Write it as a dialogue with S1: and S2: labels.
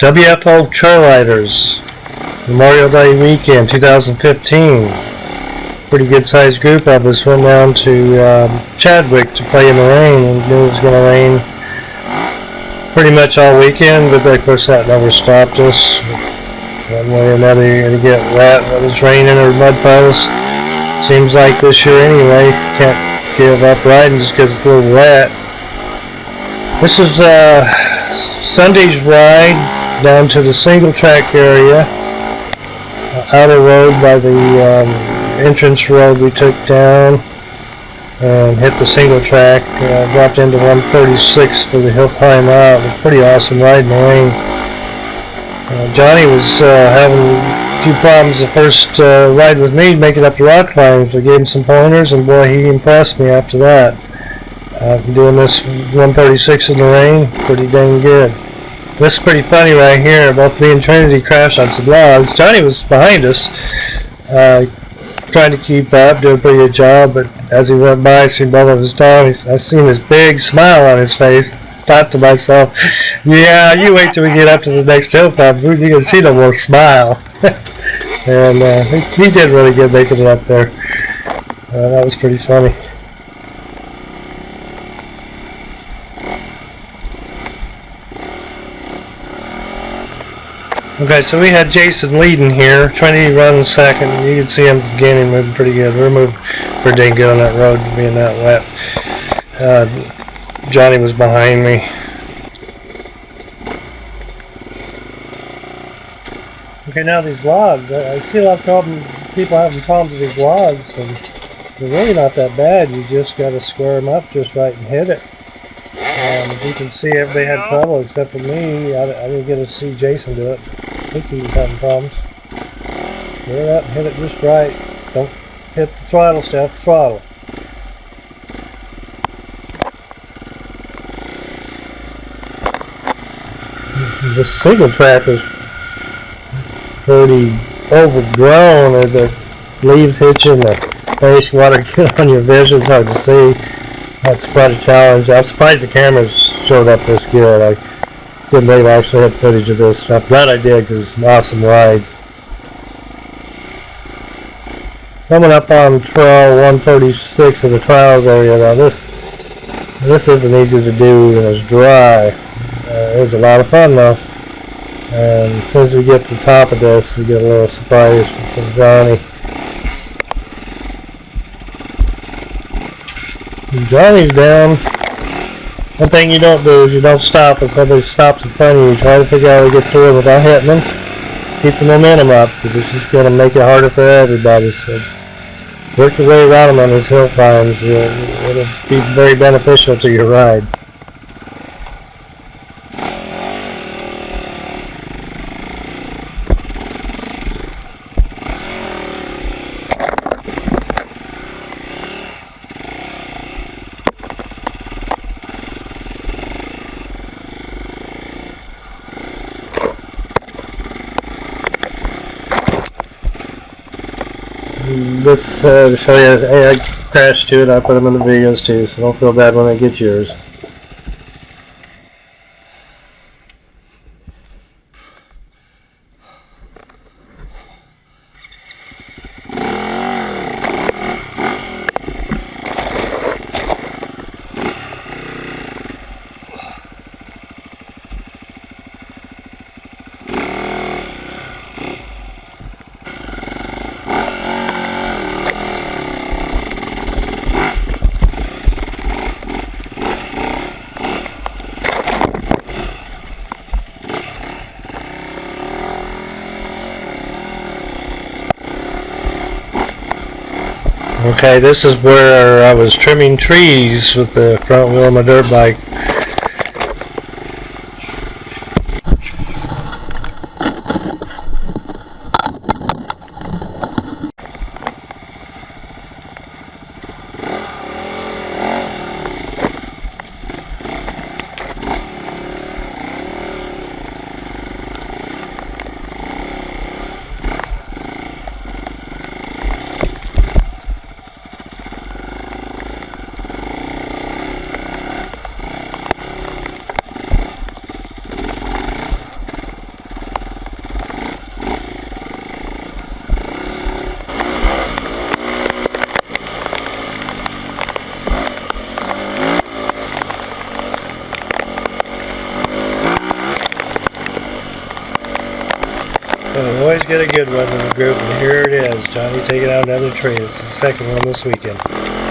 S1: WFO Trail Riders, Memorial Day weekend 2015. Pretty good sized group of us went down to Chadwick to play in the rain. We knew it was going to rain pretty much all weekend, but of course that never stopped us. One way or another, you're going to get wet, whether it's raining or mud puddles. Seems like this year anyway. Can't give up riding just because it's a little wet. This is Sunday's ride down to the Single Track area, outer road by the entrance road we took down, and hit the Single Track, dropped into 136 for the hill climb out. It was pretty awesome ride in the rain. Johnny was having a few problems the first ride with me, making up the rock climbs. I gave him some pointers, and boy, he impressed me after that. Doing this 136 in the rain, pretty dang good. This is pretty funny right here. Both me and Trinity crashed on some logs. Johnny was behind us, trying to keep up, doing a pretty good job, but as he went by, I seen both of us down. I seen this big smile on his face. Thought to myself, yeah, you wait till we get up to the next hill climb, you can see no more smile. And he did really good making it up there. That was pretty funny. Okay, so we had Jason leading here, Trinity running second. You can see him beginning, moving pretty good. We're moving pretty dang good on that road, being that wet. Johnny was behind me. Okay, now these logs. I see a lot of people having problems with these logs, and they're really not that bad. You just got to square them up just right and hit it. You can see everybody had trouble except for me. I didn't get to see Jason do it. I think he was having problems. Square it up and hit it just right. Don't hit the throttle, stay off the throttle. The Single Track is pretty overgrown, or the leaves hit you in the face, water get on your vision, it's hard to see. That's quite a challenge. I'm surprised the cameras showed up this good. I couldn't believe I actually had footage of this stuff. Glad I did, because it's an awesome ride. Coming up on trail 136 in the trials area. Now this isn't easy to do and it's dry. It was a lot of fun though. And as soon as we get to the top of this, we get a little surprise from Johnny. Johnny's down. One thing you don't do is you don't stop when somebody stops in front of you. Try to figure out how to get through it without hitting them. Keep the momentum up, because it's just going to make it harder for everybody. So work your way around them on these hill climbs. It'll be very beneficial to your ride. This to show you, hey, I crashed too, and I put them in the videos too, so don't feel bad when I get yours. Okay, this is where I was trimming trees with the front wheel of my dirt bike. And we always get a good one in the group, and here it is. Johnny taking out another tree. It's the second one this weekend.